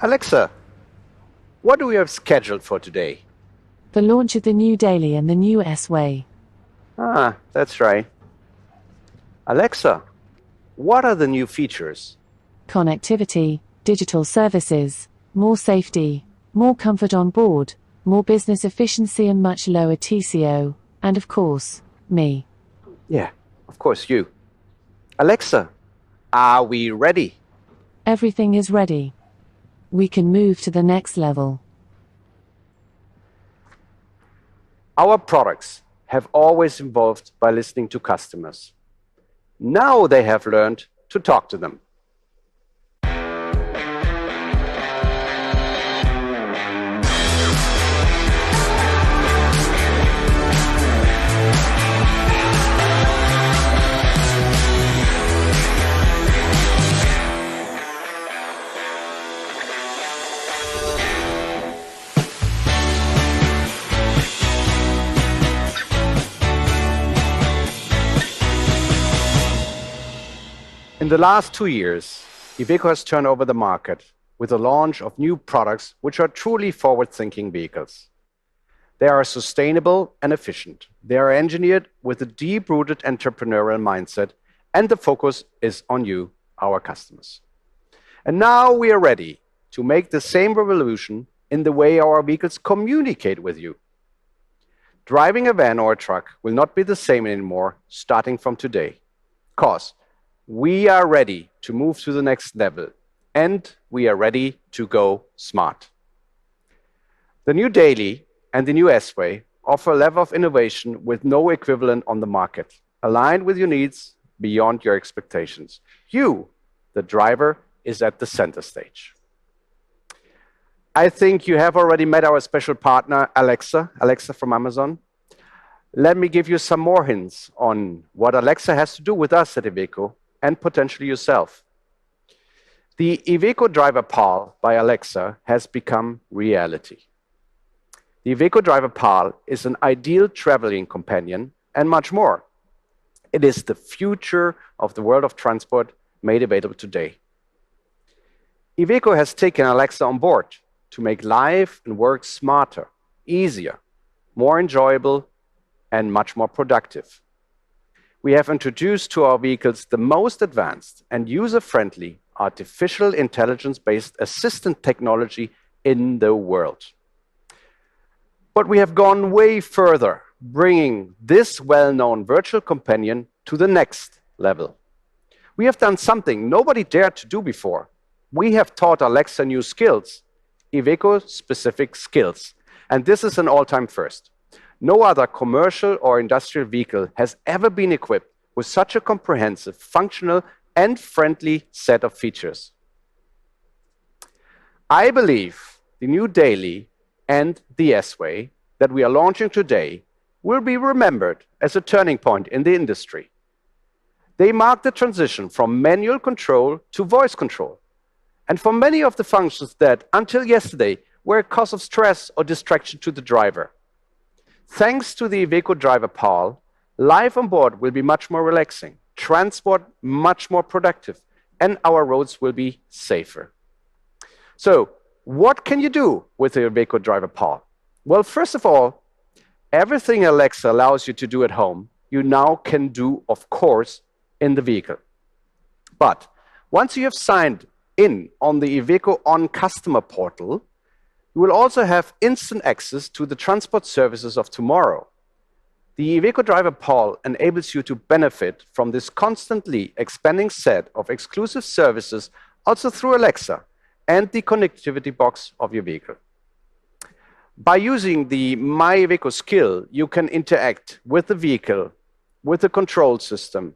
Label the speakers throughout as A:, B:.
A: Alexa, what do we have scheduled for today?
B: The launch of the new Daily and the new S-Way.
A: Ah, that's right. Alexa, what are the new features?
B: Connectivity, digital services, more safety, more comfort on board, more business efficiency and much lower TCO, and of course, me.
A: Yeah, of course, you. Alexa, are we ready?
B: Everything is ready. We can move to the next level.
A: Our products have always evolved by listening to customers. Now they have learned to talk to them. In the last 2 years, Iveco has turned over the market with the launch of new products which are truly forward-thinking vehicles. They are sustainable and efficient. They are engineered with a deep-rooted entrepreneurial mindset, and the focus is on you, our customers. And now we are ready to make the same revolution in the way our vehicles communicate with you. Driving a van or a truck will not be the same anymore starting from today, because we are ready to move to the next level, and we are ready to go smart. The new Daily and the new S-Way offer a level of innovation with no equivalent on the market, aligned with your needs beyond your expectations. You, the driver, is at the center stage. I think you have already met our special partner, Alexa from Amazon. Let me give you some more hints on what Alexa has to do with us at Iveco and potentially yourself. The Iveco Driver PAL by Alexa has become reality. The Iveco Driver PAL is an ideal traveling companion and much more. It is the future of the world of transport made available today. Iveco has taken Alexa on board to make life and work smarter, easier, more enjoyable, and much more productive. We have introduced to our vehicles the most advanced and user-friendly artificial intelligence-based assistant technology in the world. But we have gone way further, bringing this well-known virtual companion to the next level. We have done something nobody dared to do before. We have taught Alexa new skills, Iveco-specific skills, and this is an all-time first. No other commercial or industrial vehicle has ever been equipped with such a comprehensive, functional, and friendly set of features. I believe the new Daily and the S-Way that we are launching today will be remembered as a turning point in the industry. They mark the transition from manual control to voice control, and for many of the functions that, until yesterday, were a cause of stress or distraction to the driver. Thanks to the Iveco Driver PAL, life on board will be much more relaxing, transport much more productive, and our roads will be safer. So, what can you do with the Iveco Driver PAL? Well, first of all, everything Alexa allows you to do at home, you now can do, of course, in the vehicle. But once you have signed in on the Iveco On Customer Portal, you will also have instant access to the transport services of tomorrow. The Iveco Driver PAL enables you to benefit from this constantly expanding set of exclusive services also through Alexa and the connectivity box of your vehicle. By using the My Iveco skill, you can interact with the vehicle, with the control system,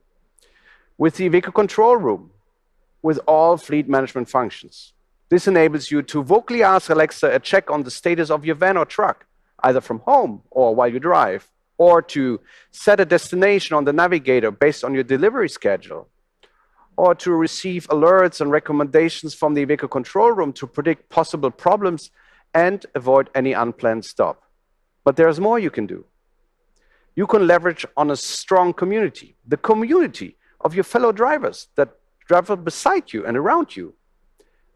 A: with the Iveco control room, with all fleet management functions. This enables you to vocally ask Alexa a check on the status of your van or truck, either from home or while you drive, or to set a destination on the navigator based on your delivery schedule, or to receive alerts and recommendations from the Iveco control room to predict possible problems and avoid any unplanned stop. But there's more you can do. You can leverage on a strong community, the community of your fellow drivers that travel beside you and around you.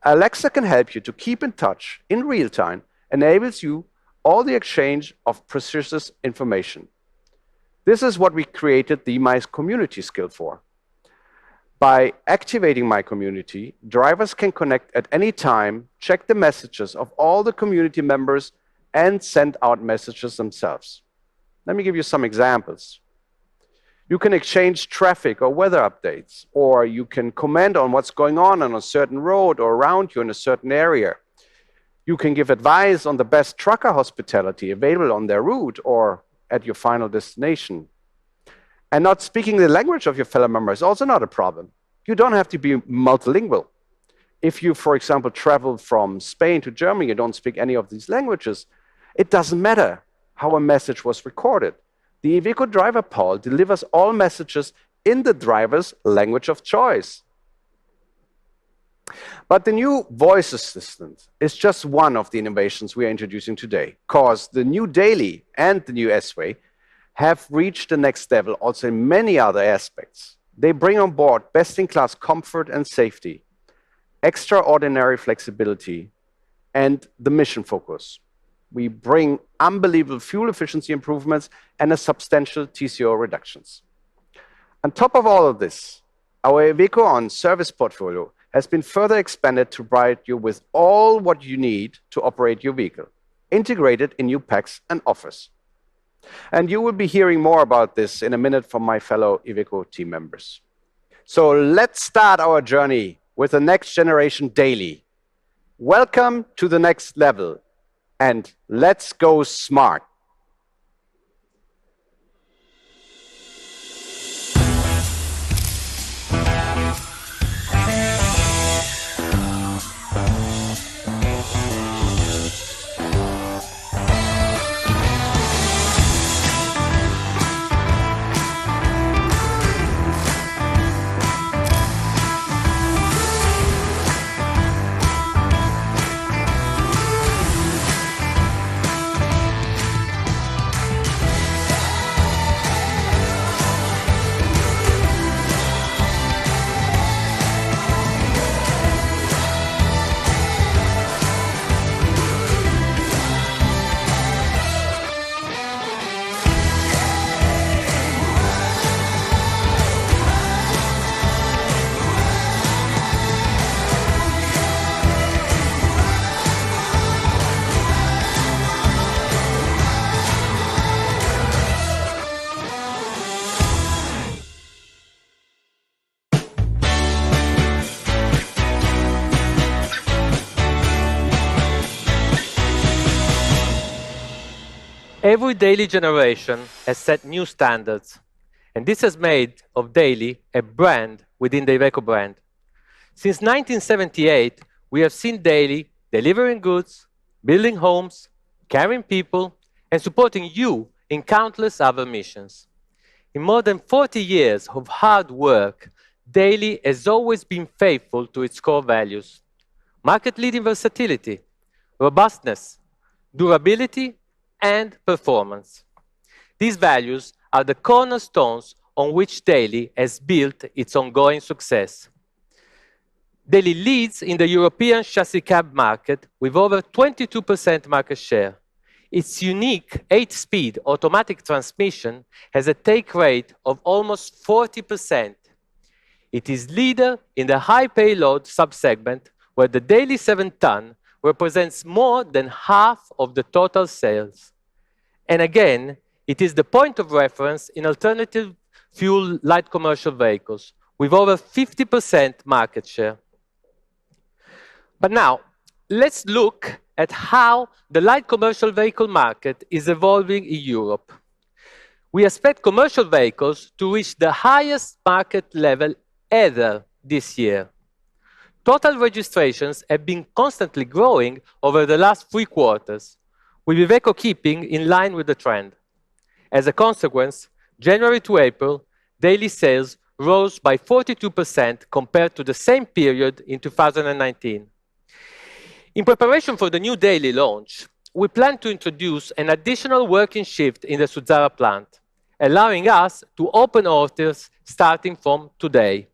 A: Alexa can help you to keep in touch in real time, enables you all the exchange of precious information. This is what we created the My Community skill for. By activating My Community, drivers can connect at any time, check the messages of all the community members, and send out messages themselves. Let me give you some examples. You can exchange traffic or weather updates, or you can comment on what's going on a certain road or around you in a certain area. You can give advice on the best trucker hospitality available on their route or at your final destination. And not speaking the language of your fellow members is also not a problem. You don't have to be multilingual. If you, for example, travel from Spain to Germany and don't speak any of these languages, it doesn't matter how a message was recorded. The Iveco driver poll delivers all messages in the driver's language of choice. But the new voice assistant is just one of the innovations we are introducing today, because the new Daily and the new S-Way have reached the next level also in many other aspects. They bring on board best-in-class comfort and safety, extraordinary flexibility, and the mission focus. We bring unbelievable fuel efficiency improvements and a substantial TCO reductions. On top of all of this, our Iveco On service portfolio has been further expanded to provide you with all what you need to operate your vehicle, integrated in new packs and offers. And you will be hearing more about this in a minute from my fellow Iveco team members. So let's start our journey with the next generation Daily. Welcome to the next level, and let's go smart.
C: Every Daily generation has set new standards, and this has made of Daily a brand within the Iveco brand. Since 1978, we have seen Daily delivering goods, building homes, carrying people, and supporting you in countless other missions. In more than 40 years of hard work, Daily has always been faithful to its core values: market-leading versatility, robustness, durability, and performance. These values are the cornerstones on which Daily has built its ongoing success. Daily leads in the European chassis cab market with over 22% market share. Its unique 8-speed automatic transmission has a take rate of almost 40%. It is leader in the high payload subsegment, where the Daily 7-ton represents more than half of the total sales. And again, it is the point of reference in alternative fuel light commercial vehicles, with over 50% market share. But now, let's look at how the light commercial vehicle market is evolving in Europe. We expect commercial vehicles to reach the highest market level ever this year. Total registrations have been constantly growing over the last 3 quarters, with Iveco keeping in line with the trend. As a consequence, January to April, Daily sales rose by 42% compared to the same period in 2019. In preparation for the new Daily launch, we plan to introduce an additional working shift in the Suzzara plant, allowing us to open orders starting from today.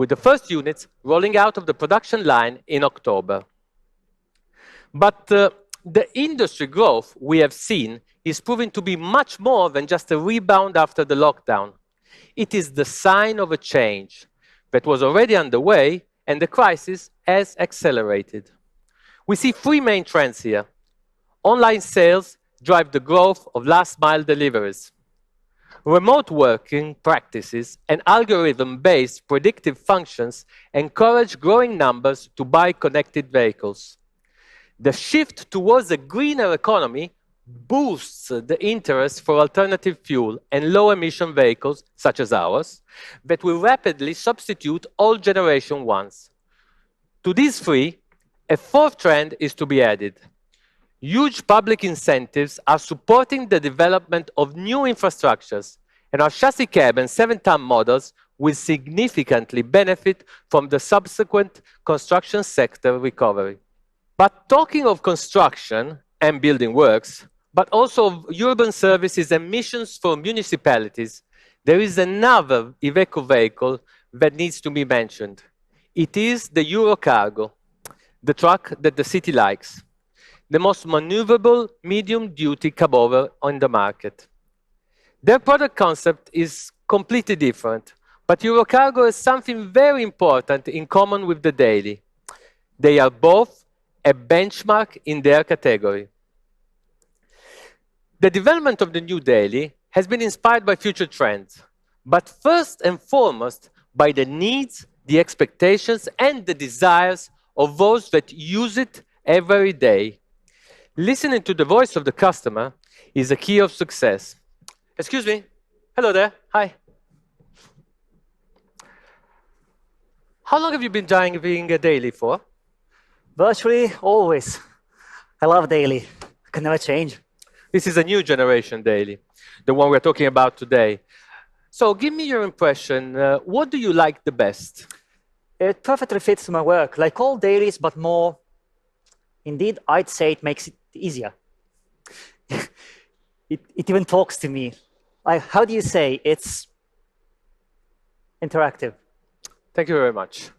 C: with the first units rolling out of the production line in October. But the industry growth we have seen is proving to be much more than just a rebound after the lockdown. It is the sign of a change that was already underway, and the crisis has accelerated. We see three main trends here. Online sales drive the growth of last-mile deliveries. Remote working practices and algorithm-based predictive functions encourage growing numbers to buy connected vehicles. The shift towards a greener economy boosts the interest for alternative fuel and low-emission vehicles, such as ours, that will rapidly substitute old generation ones. To these three, a fourth trend is to be added. Huge public incentives are supporting the development of new infrastructures, and our chassis cab and 7-ton models will significantly benefit from the subsequent construction sector recovery. But talking of construction and building works, but also of urban services and missions for municipalities, there is another Iveco vehicle that needs to be mentioned. It is the Eurocargo, the truck that the city likes, the most maneuverable medium-duty cabover on the market. Their product concept is completely different, but Eurocargo has something very important in common with the Daily. They are both a benchmark in their category. The development of the new Daily has been inspired by future trends, but first and foremost by the needs, the expectations, and the desires of those that use it every day. Listening to the voice of the customer is a key of success. Excuse me. Hello there. Hi. How long have you been driving a Daily for?
D: Virtually always. I love Daily. I can never change.
C: This is a new generation Daily, the one we're talking about today. So give me your impression. What do you like the best?
D: It perfectly fits my work, like all dailies, but more. Indeed, I'd say it makes it easier. it even talks to me. How do you say? It's interactive.
C: Thank you very much.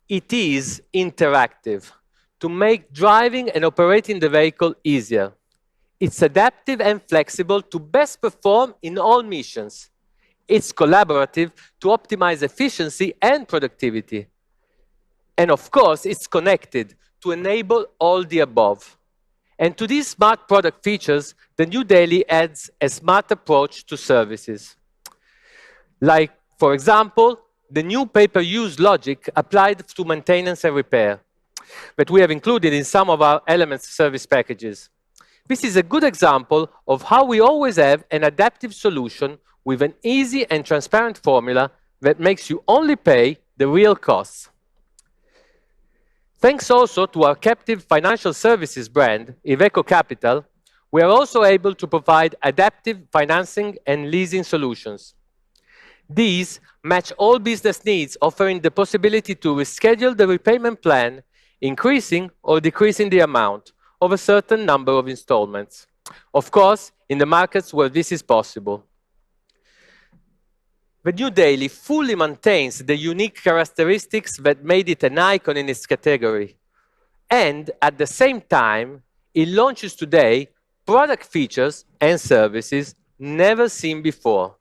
C: It is interactive to make driving and operating the vehicle easier. It's adaptive and flexible to best perform in all missions. It's collaborative to optimize efficiency and productivity. And of course, it's connected to enable all the above. And to these smart product features, the new Daily adds a smart approach to services. Like, for example, the new pay-per-use logic applied to maintenance and repair that we have included in some of our Elements service packages. This is a good example of how we always have an adaptive solution with an easy and transparent formula that makes you only pay the real costs. Thanks also to our captive financial services brand, Iveco Capital, we are also able to provide adaptive financing and leasing solutions. These match all business needs, offering the possibility to reschedule the repayment plan, increasing or decreasing the amount of a certain number of installments. Of course, in the markets where this is possible. The new Daily fully maintains the unique characteristics that made it an icon in its category. And at the same time, it launches today product features and services never seen before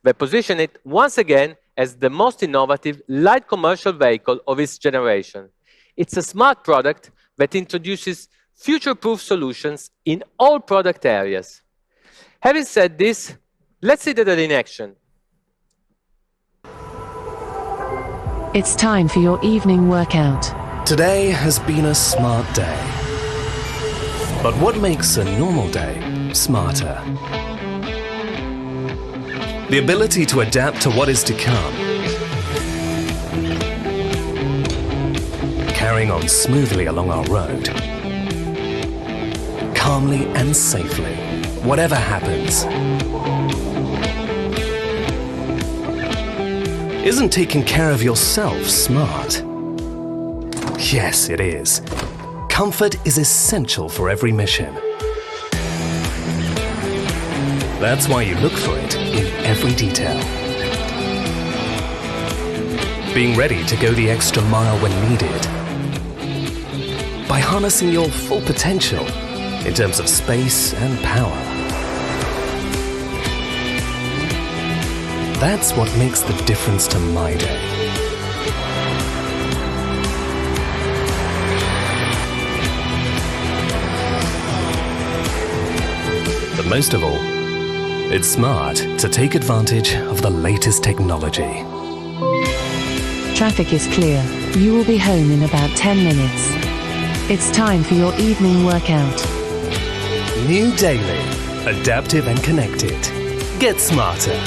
C: that position it once again as the most innovative light commercial vehicle of its generation. It's a smart product that introduces future-proof solutions in all product areas. Having said this, let's see that in action.
B: It's time for your evening workout.
E: Today has been a smart day. But what makes a normal day smarter? The ability to adapt to what is to come. Carrying on smoothly along our road. Calmly and safely, whatever happens. Isn't taking care of yourself smart? Yes, it is. Comfort is essential for every mission. That's why you look for it in every detail. being ready to go the extra mile when needed. By harnessing your full potential in terms of space and power. That's what makes the difference to my day. But most of all, it's smart to take advantage of the latest technology.
B: Traffic is clear. You will be home in about 10 minutes. It's time for your evening workout.
E: New Daily. Adaptive and connected. Get smarter.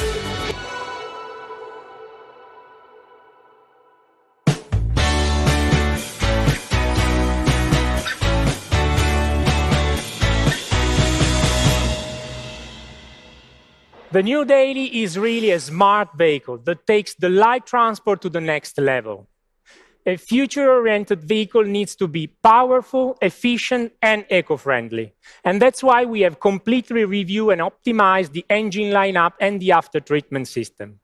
F: The New Daily is really a smart vehicle that takes the light transport to the next level. A future-oriented vehicle needs to be powerful, efficient, and eco-friendly. And that's why we have completely reviewed and optimized the engine lineup and the after-treatment system.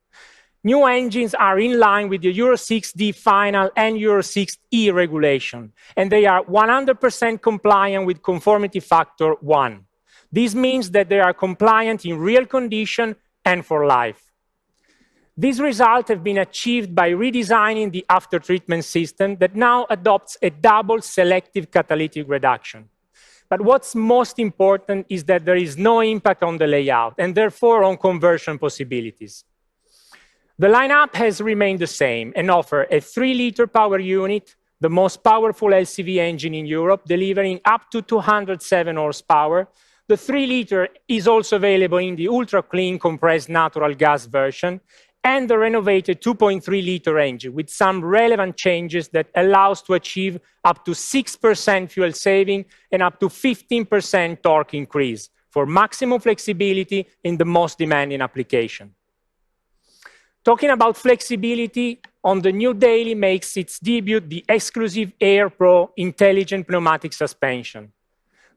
F: New engines are in line with the Euro 6D final and Euro 6E regulation, and they are 100% compliant with conformity factor 1. This means that they are compliant in real condition and for life. These results have been achieved by redesigning the after-treatment system that now adopts a double selective catalytic reduction. But what's most important is that there is no impact on the layout and therefore on conversion possibilities. The lineup has remained the same and offers a 3-liter power unit, the most powerful LCV engine in Europe, delivering up to 207 horsepower. The 3-liter is also available in the ultra-clean compressed natural gas version and the renovated 2.3-liter engine with some relevant changes that allows to achieve up to 6% fuel saving and up to 15% torque increase for maximum flexibility in the most demanding application. Talking about flexibility, on the New Daily makes its debut the exclusive Air Pro intelligent pneumatic suspension.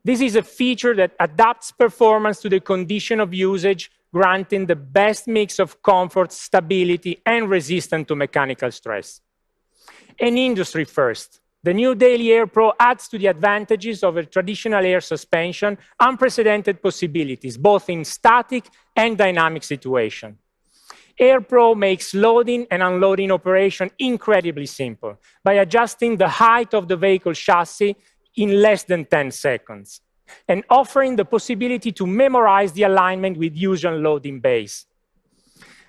F: This is a feature that adapts performance to the condition of usage, granting the best mix of comfort, stability, and resistance to mechanical stress. An industry first, the New Daily Air Pro adds to the advantages of a traditional air suspension unprecedented possibilities, both in static and dynamic situation. Air Pro makes loading and unloading operation incredibly simple by adjusting the height of the vehicle chassis in less than 10 seconds, and offering the possibility to memorize the alignment with usual loading base.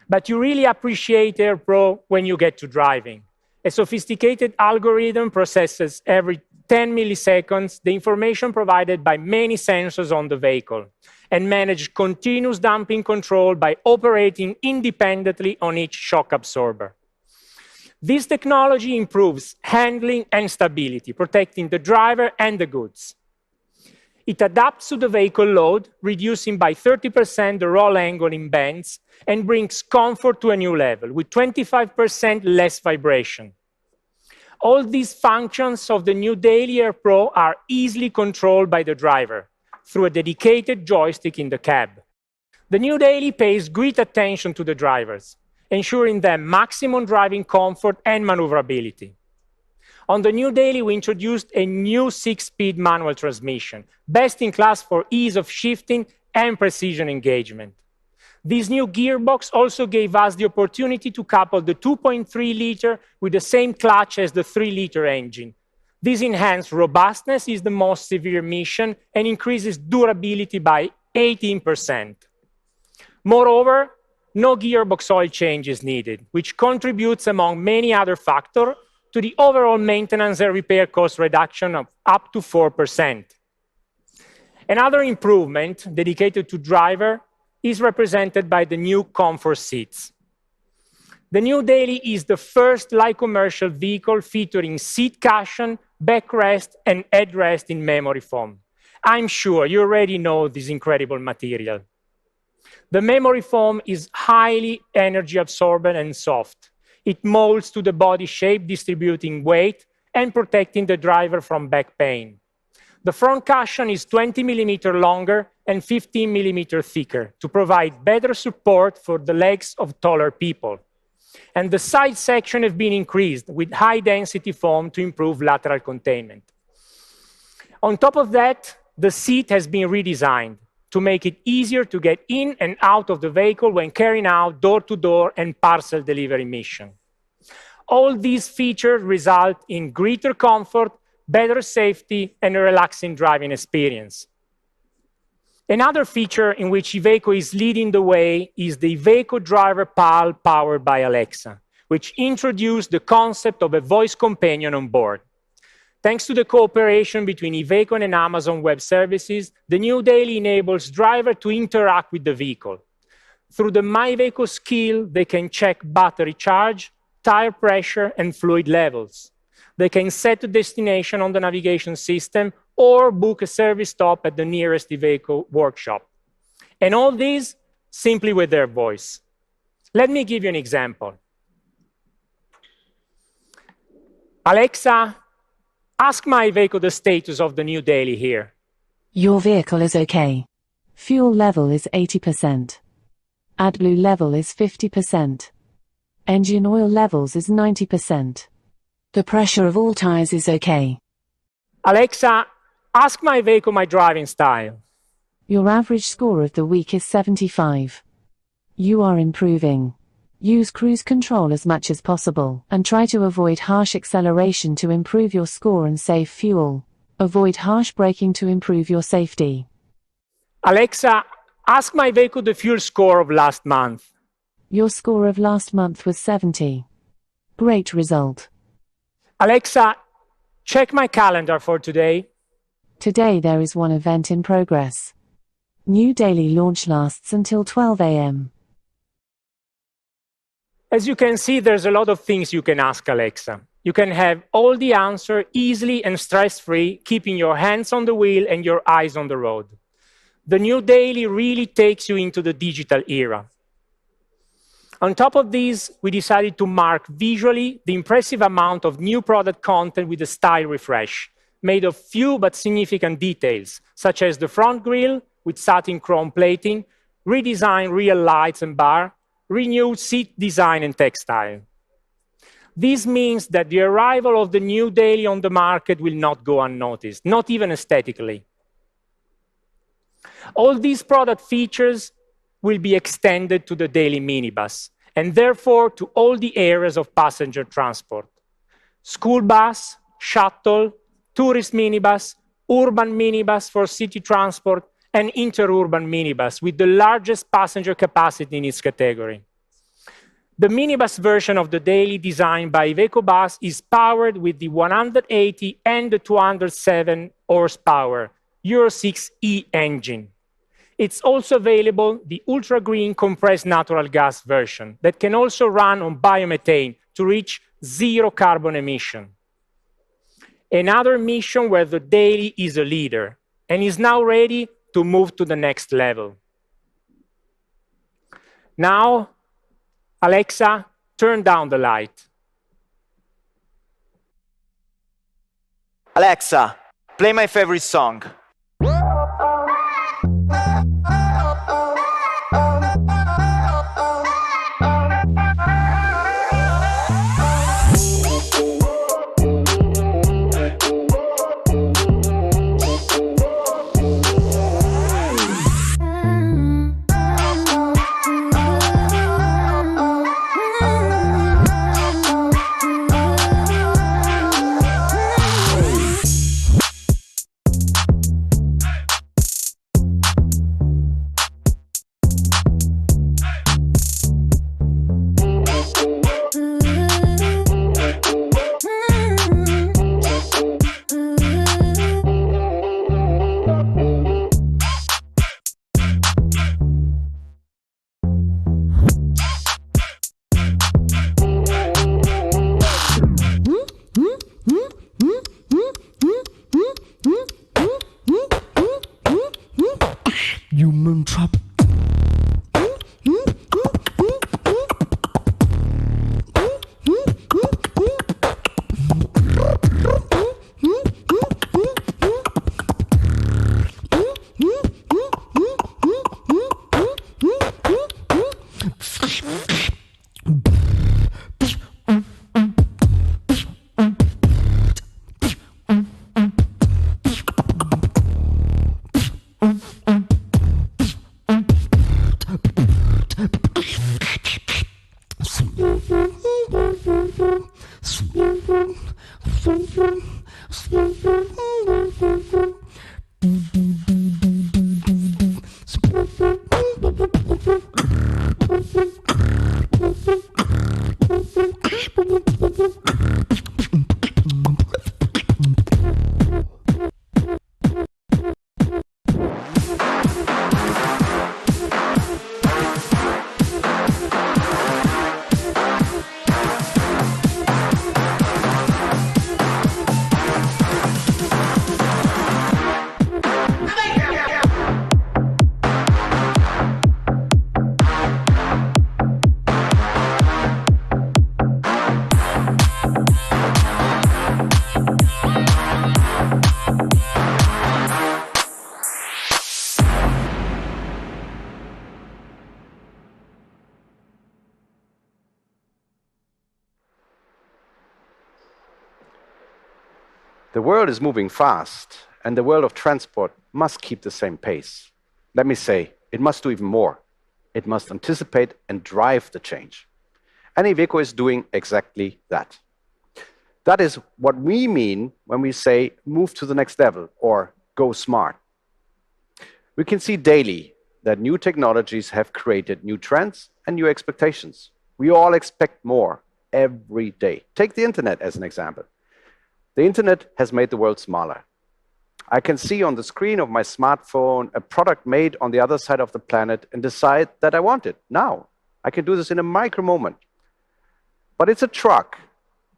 F: But you really appreciate Air Pro when you get to driving. A sophisticated algorithm processes every 10 milliseconds the information provided by many sensors on the vehicle and manages continuous damping control by operating independently on each shock absorber. This technology improves handling and stability, protecting the driver and the goods. It adapts to the vehicle load, reducing by 30% the roll angle in bends, and brings comfort to a new level, with 25% less vibration. All these functions of the New Daily Air Pro are easily controlled by the driver through a dedicated joystick in the cab. The New Daily pays great attention to the drivers, ensuring them maximum driving comfort and maneuverability. On the New Daily, we introduced a new 6-speed manual transmission, best in class for ease of shifting and precision engagement. This new gearbox also gave us the opportunity to couple the 2.3-liter with the same clutch as the 3-liter engine. This enhanced robustness is the most severe mission and increases durability by 18%. Moreover, no gearbox oil change is needed, which contributes, among many other factors, to the overall maintenance and repair cost reduction of up to 4%. Another improvement dedicated to driver is represented by the new comfort seats. The New Daily is the first light commercial vehicle featuring seat cushion, backrest, and headrest in memory foam. I'm sure you already know this incredible material. The memory foam is highly energy absorbent and soft. It molds to the body shape, distributing weight and protecting the driver from back pain. The front cushion is 20 millimeters longer and 15 millimeters thicker to provide better support for the legs of taller people. And the side section have been increased with high-density foam to improve lateral containment. On top of that, the seat has been redesigned to make it easier to get in and out of the vehicle when carrying out door-to-door and parcel delivery mission. All these features result in greater comfort, better safety, and a relaxing driving experience. Another feature in which Iveco is leading the way is the Iveco Driver PAL powered by Alexa, which introduced the concept of a voice companion on board. Thanks to the cooperation between Iveco and Amazon Web Services, the new Daily enables drivers to interact with the vehicle. Through the My Iveco skill, they can check battery charge, tire pressure, and fluid levels. They can set a destination on the navigation system or book a service stop at the nearest Iveco workshop. And all this simply with their voice. Let me give you an example. Alexa, ask my Iveco the status of the new Daily here.
B: Your vehicle is okay. Fuel level is 80%. AdBlue level is 50%. Engine oil levels is 90%. The pressure of all tires is okay.
F: Alexa, ask my Veiko my driving style.
B: Your average score of the week is 75. You are improving. Use cruise control as much as possible and try to avoid harsh acceleration to improve your score and save fuel. Avoid harsh braking to improve your safety.
F: Alexa, ask my Veiko the fuel score of last month.
B: Your score of last month was 70. Great result.
F: Alexa, check my calendar for today.
B: Today there is one event in progress. New Daily launch lasts until 12 a.m.
F: As you can see, there's a lot of things you can ask Alexa. You can have all the answer easily and stress-free, keeping your hands on the wheel and your eyes on the road. The new Daily really takes you into the digital era. On top of this, we decided to mark visually the impressive amount of new product content with a style refresh, made of few but significant details, such as the front grille with satin chrome plating, redesigned rear lights and bar, renewed seat design and textile. This means that the arrival of the new Daily on the market will not go unnoticed, not even aesthetically. All these product features will be extended to the Daily minibus, and therefore to all the areas of passenger transport. School bus, shuttle, tourist minibus, urban minibus for city transport, and interurban minibus with the largest passenger capacity in its category. The minibus version of the Daily designed by Iveco Bus is powered with the 180 and the 207 horsepower Euro 6e engine. It's also available the ultra-green compressed natural gas version that can also run on biomethane to reach zero carbon emission. Another mission where the Daily is a leader and is now ready to move to the next level. Now, Alexa, turn down the light.
G: Alexa, play my favorite song.
E: Human trap.
A: The world is moving fast, and the world of transport must keep the same pace. Let me say, it must do even more. It must anticipate and drive the change. And Iveco is doing exactly that. That is what we mean when we say move to the next level or go smart. We can see daily that new technologies have created new trends and new expectations. We all expect more every day. Take the internet as an example. The internet has made the world smaller. I can see on the screen of my smartphone a product made on the other side of the planet and decide that I want it now. I can do this in a micro moment. But it's a truck,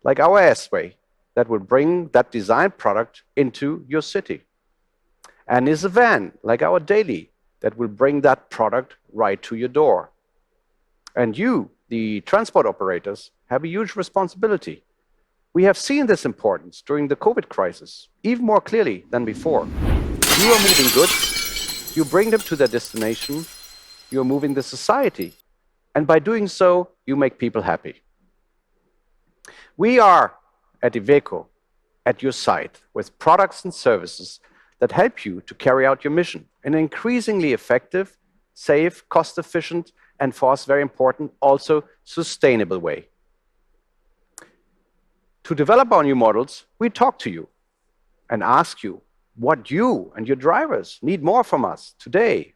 A: like our S-Way, that will bring that designed product into your city. And is a van, like our Daily, that will bring that product right to your door. And you, the transport operators, have a huge responsibility. We have seen this importance during the COVID crisis, even more clearly than before. You are moving goods, you bring them to their destination, you are moving the society, and by doing so, you make people happy. We are at Iveco, at your side, with products and services that help you to carry out your mission in an increasingly effective, safe, cost-efficient, and for us very important, also sustainable way. To develop our new models, we talk to you and ask you what you and your drivers need more from us today.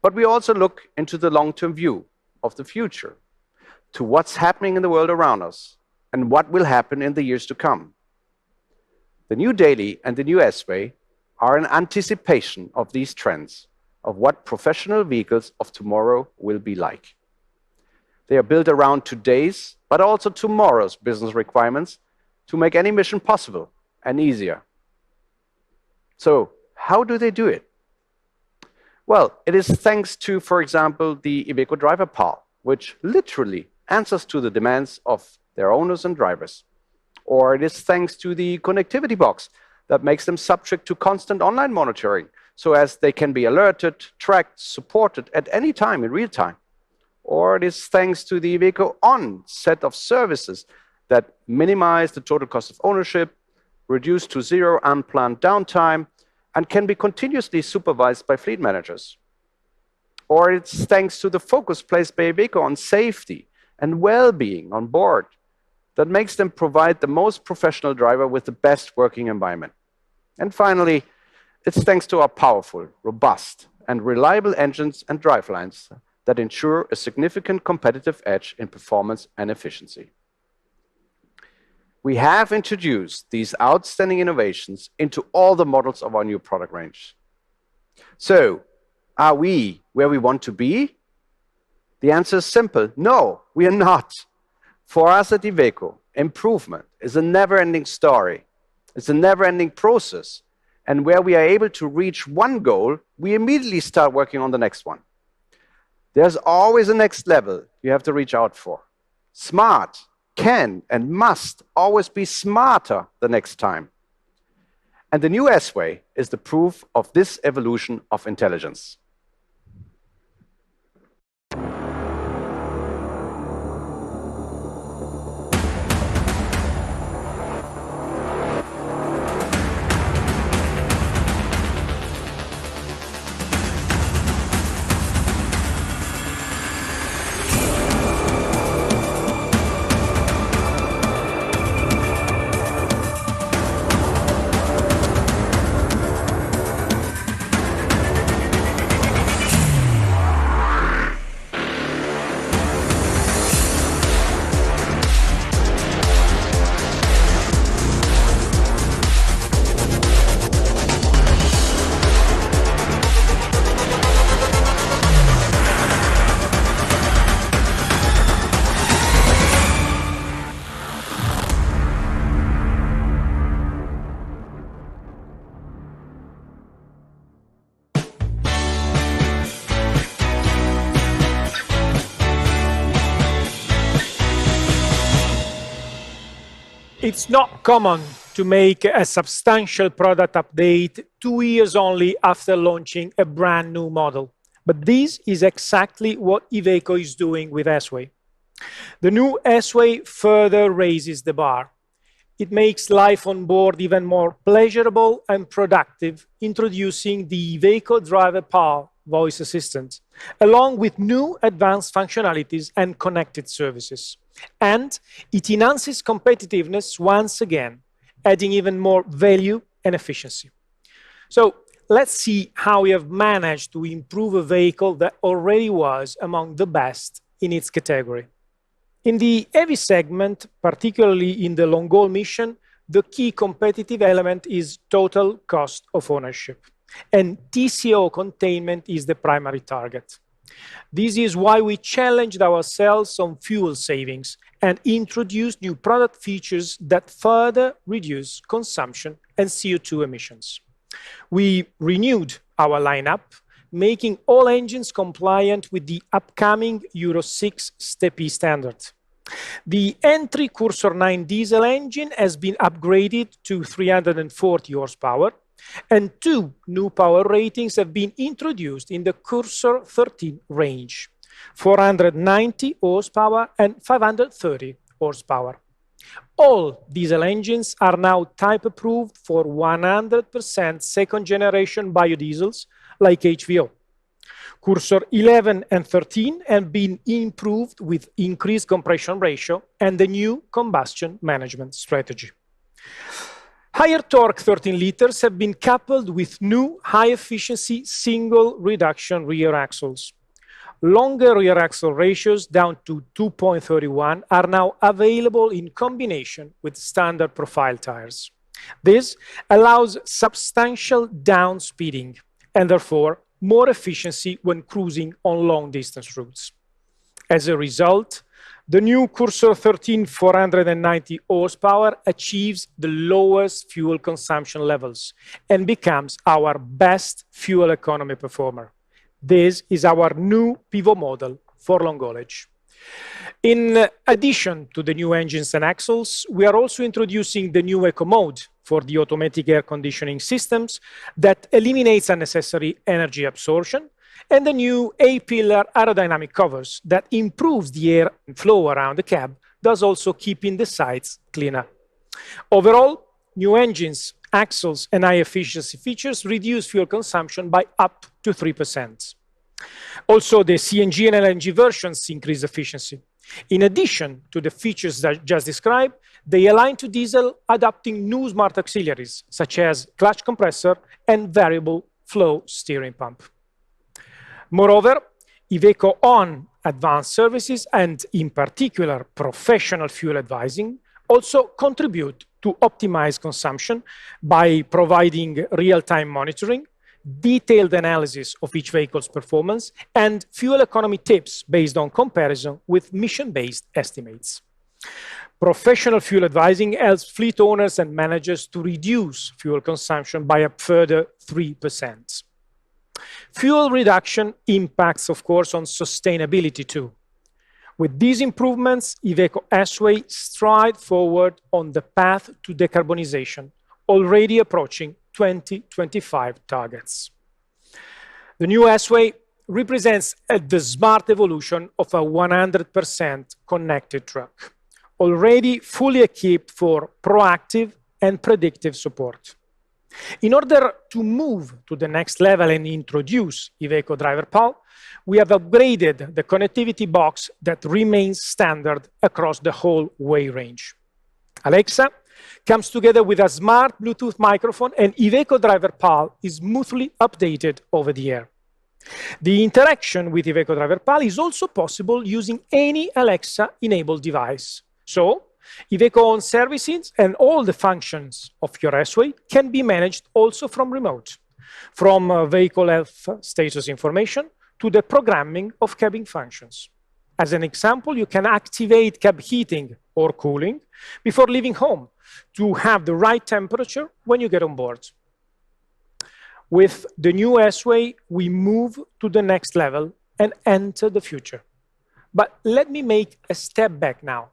A: But we also look into the long-term view of the future, to what's happening in the world around us and what will happen in the years to come. The new Daily and the new S-Way are an anticipation of these trends, of what professional vehicles of tomorrow will be like. They are built around today's, but also tomorrow's business requirements to make any mission possible and easier. So, how do they do it? Well, it is thanks to, for example, the Iveco Driver Pal, which literally answers to the demands of their owners and drivers. Or it is thanks to the connectivity box that makes them subject to constant online monitoring, so as they can be alerted, tracked, supported at any time in real time. Or it is thanks to the Iveco On set of services that minimize the total cost of ownership, reduce to zero unplanned downtime, and can be continuously supervised by fleet managers. Or it's thanks to the focus placed by Iveco on safety and well-being on board that makes them provide the most professional driver with the best working environment. And finally, it's thanks to our powerful, robust, and reliable engines and drivelines that ensure a significant competitive edge in performance and efficiency. We have introduced these outstanding innovations into all the models of our new product range. So, are we where we want to be? The answer is simple. No, we are not. For us at Iveco, improvement is a never-ending story. It's a never-ending process. And where we are able to reach one goal, we immediately start working on the next one. There's always a next level you have to reach out for. Smart can and must always be smarter the next time. And the new S-Way is the proof of this evolution of intelligence.
F: It's not common to make a substantial product update 2 years only after launching a brand new model. But this is exactly what Iveco is doing with S-Way. The new S-Way further raises the bar. It makes life on board even more pleasurable and productive, introducing the Iveco Driver Pal voice assistant, along with new advanced functionalities and connected services. And it enhances competitiveness once again, adding even more value and efficiency. So let's see how we have managed to improve a vehicle that already was among the best in its category. In the heavy segment, particularly in the long-haul mission, the key competitive element is total cost of ownership, and TCO containment is the primary target. This is why we challenged ourselves on fuel savings and introduced new product features that further reduce consumption and CO2 emissions. We renewed our lineup, making all engines compliant with the upcoming Euro 6 Step E standard. The entry Cursor 9 diesel engine has been upgraded to 340 horsepower, and 2 new power ratings have been introduced in the Cursor 13 range, 490 horsepower and 530 horsepower. All diesel engines are now type approved for 100% second generation biodiesels like HVO. Cursor 11 and 13 have been improved with increased compression ratio and the new combustion management strategy. Higher torque 13 liters have been coupled with new high-efficiency single reduction rear axles. Longer rear axle ratios down to 2.31 are now available in combination with standard profile tires. This allows substantial down speeding and therefore more efficiency when cruising on long distance routes. As a result, the new Cursor 13 490 horsepower achieves the lowest fuel consumption levels and becomes our best fuel economy performer. This is our new pivot model for long haulage. In addition to the new engines and axles, we are also introducing the new Eco Mode for the automatic air conditioning systems that eliminates unnecessary energy absorption, and the new A-pillar aerodynamic covers that improves the air flow around the cab, thus also keeping the sides cleaner. Overall, new engines, axles, and high-efficiency features reduce fuel consumption by up to 3%. Also, the CNG and LNG versions increase efficiency. In addition to the features that I just described, they align to diesel, adopting new smart auxiliaries, such as clutch compressor and variable flow steering pump. Moreover, Iveco On advanced services, and in particular professional fuel advising, also contribute to optimize consumption by providing real-time monitoring, detailed analysis of each vehicle's performance, and fuel economy tips based on comparison with mission-based estimates. Professional fuel advising helps fleet owners and managers to reduce fuel consumption by a further 3%. Fuel reduction impacts, of course, on sustainability too. With these improvements, Iveco S-Way strides forward on the path to decarbonization, already approaching 2025 targets. The new S-Way represents the smart evolution of a 100% connected truck, already fully equipped for proactive and predictive support. In order to move to the next level and introduce Iveco Driver Pal, we have upgraded the connectivity box that remains standard across the whole Way range. Alexa comes together with a smart Bluetooth microphone, and Iveco Driver Pal is smoothly updated over the air. The interaction with Iveco Driver Pal is also possible using any Alexa-enabled device. So, Iveco On services and all the functions of your S-Way can be managed also from remote, from vehicle health status information to the programming of cabin functions. As an example, you can activate cab heating or cooling before leaving home to have the right temperature when you get on board. With the new S-Way, we move to the next level and enter the future. But let me make a step back now.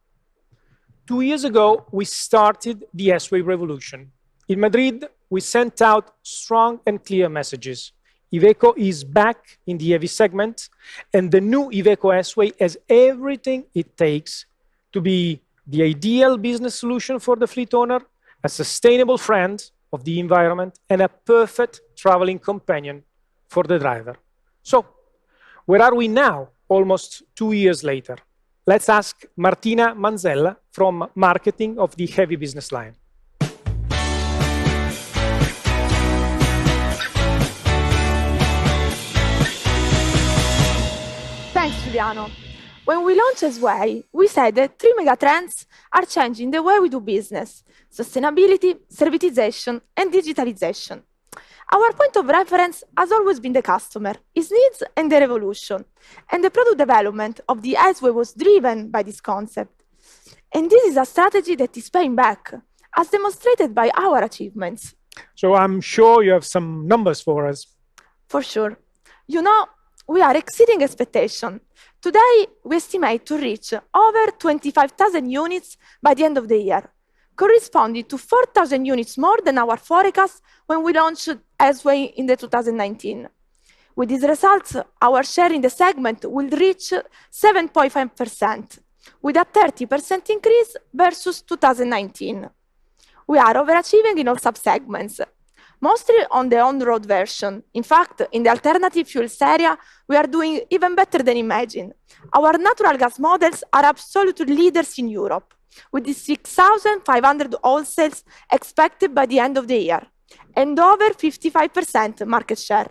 F: 2 years ago, we started the S-Way revolution. In Madrid, we sent out strong and clear messages. Iveco is back in the heavy segment, and the new IVECO S-Way has everything it takes to be the ideal business solution for the fleet owner, a sustainable friend of the environment, and a perfect traveling companion for the driver. So, where are we now, almost 2 years later? Let's ask Martina Manzella from marketing of the heavy business line.
H: Thanks, Giuliano. When we launched S-Way, we said that 3 megatrends are changing the way we do business: sustainability, servitization, and digitalization. Our point of reference has always been the customer, his needs, and their evolution. And the product development of the S-Way was driven by this concept. And this is a strategy that is paying back, as demonstrated by our achievements.
F: So I'm sure you have some numbers for us.
H: For sure. You know, we are exceeding expectation. Today, we estimate to reach over 25,000 units by the end of the year, corresponding to 4,000 units more than our forecast when we launched S-Way in the 2019. With these results, our share in the segment will reach 7.5%, with a 30% increase versus 2019. We are overachieving in all subsegments, mostly on the on-road version. In fact, in the alternative fuels area, we are doing even better than imagined. Our natural gas models are absolute leaders in Europe, with the 6,500 wholesales expected by the end of the year, and over 55% market share.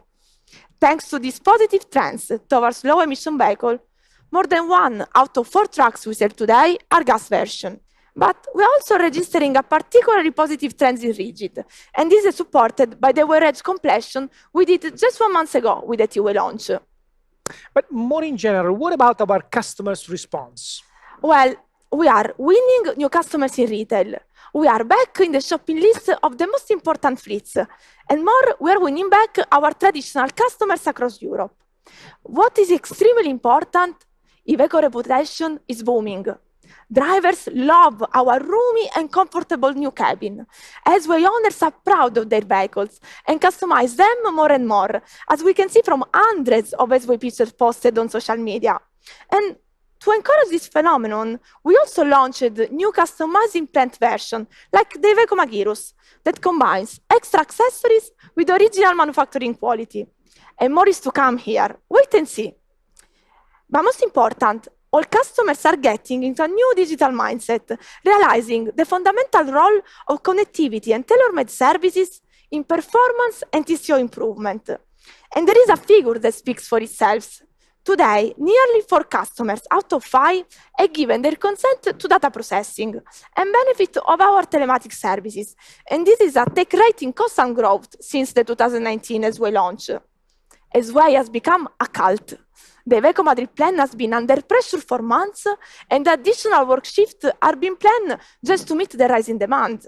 H: Thanks to these positive trends towards low-emission vehicles, more than 1 out of 4 trucks we sell today are gas version. But we're also registering a particularly positive trend in rigid, and this is supported by the wear edge completion we did just 1 month ago with the T-Way launch.
F: But more in general, what about our customers' response?
H: Well, we are winning new customers in retail. We are back in the shopping list of the most important fleets. And more, we are winning back our traditional customers across Europe. What is extremely important, Iveco reputation is booming. Drivers love our roomy and comfortable new cabin. S-Way owners are proud of their vehicles and customize them more and more, as we can see from hundreds of S-Way pictures posted on social media. And to encourage this phenomenon, we also launched new customized implant version, like the Iveco Magirus, that combines extra accessories with original manufacturing quality. And more is to come here. Wait and see. But most important, all customers are getting into a new digital mindset, realizing the fundamental role of connectivity and tailor-made services in performance and TCO improvement. And there is a figure that speaks for itself. Today, nearly 4 customers out of 5 have given their consent to data processing and benefit of our telematic services. And this is a take rate in constant growth since the 2019 S-Way launch. S-Way has become a cult. The Iveco Madrid plan has been under pressure for months, and additional work shifts are being planned just to meet the rising demand.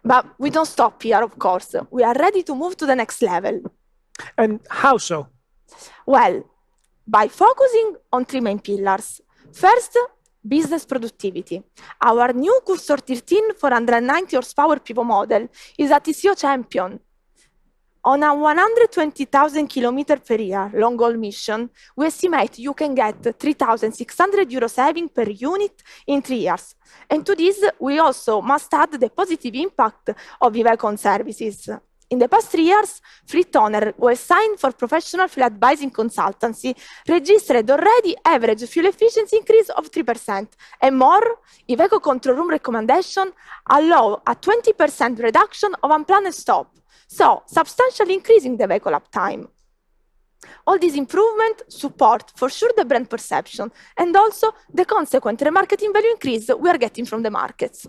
H: But we don't stop here, of course. We are ready to move to the next level.
F: And how so?
H: Well, by focusing on 3 main pillars. First, business productivity. Our new Cursor 13 490 horsepower pivot model is a TCO champion. On a 120,000 km per year long-haul mission, we estimate you can get €3,600 saving per unit in 3 years. And to this, we also must add the positive impact of Iveco services. In the past 3 years, fleet owners who have signed for professional fuel advising consultancy registered already average fuel efficiency increase of 3%. And more, Iveco control room recommendation allow a 20% reduction of unplanned stop, so substantially increasing the vehicle uptime. All these improvements support for sure the brand perception and also the consequent remarketing value increase we are getting from the markets.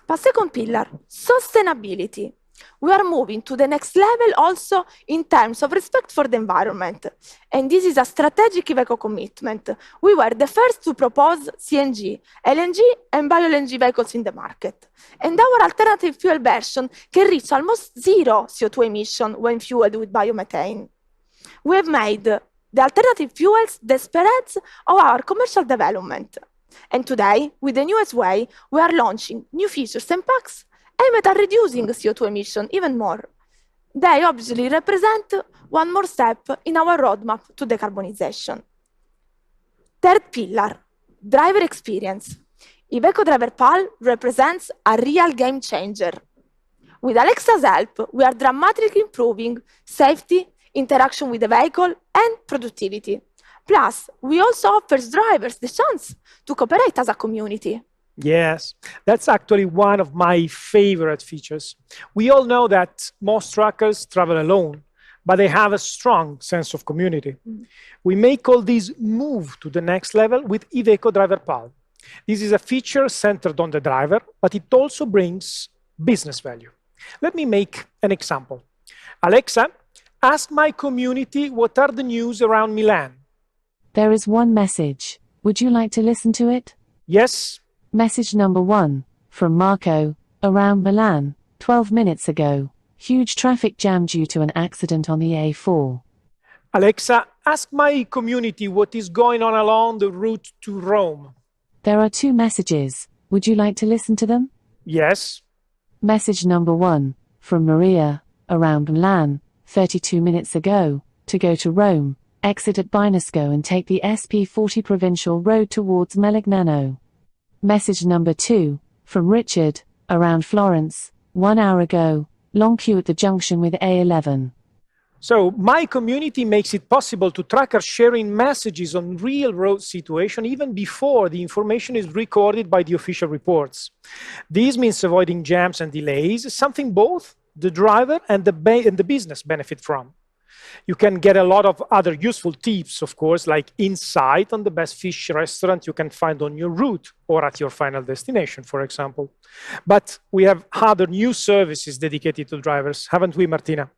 H: But second pillar, sustainability. We are moving to the next level also in terms of respect for the environment. And this is a strategic Iveco commitment. We were the first to propose CNG, LNG, and bio-LNG vehicles in the market. And our alternative fuel version can reach almost 0 CO2 emission when fueled with biomethane. We have made the alternative fuels the spreads of our commercial development. And today, with the new S-Way, we are launching new features and packs aimed at reducing CO2 emission even more. They obviously represent one more step in our roadmap to decarbonization. Third pillar, driver experience. Iveco Driver Pal represents a real game changer. With Alexa's help, we are dramatically improving safety, interaction with the vehicle, and productivity. Plus, we also offer drivers the chance to cooperate as a community.
I: Yes, that's actually one of my favorite features. We all know that most truckers travel alone, but they have a strong sense of community. We may call this move to the next level with Iveco Driver Pal. This is a feature centered on the driver, but it also brings business value. Let me make an example. Alexa, ask my community what are the news around Milan.
B: There is one message. Would you like to listen to it?
I: Yes.
B: Message number 1, from Marco, around Milan, 12 minutes ago. Huge traffic jam due to an accident on the A4.
I: Alexa, ask my community what is going on along the route to Rome.
B: There are 2 messages. Would you like to listen to them?
I: Yes.
B: Message number 1, from Maria, around Milan, 32 minutes ago. To go to Rome, exit at Binesco and take the SP40 provincial road towards Melegnano. Message number 2, from Richard, around Florence, 1 hour ago, long queue at the junction with A11.
I: So my community makes it possible to trackers sharing messages on real road situation even before the information is recorded by the official reports. This means avoiding jams and delays, something both the driver and the business benefit from. You can get a lot of other useful tips, of course, like insight on the best fish restaurant you can find on your route or at your final destination, for example. But we have other new services dedicated to drivers, haven't we, Martina?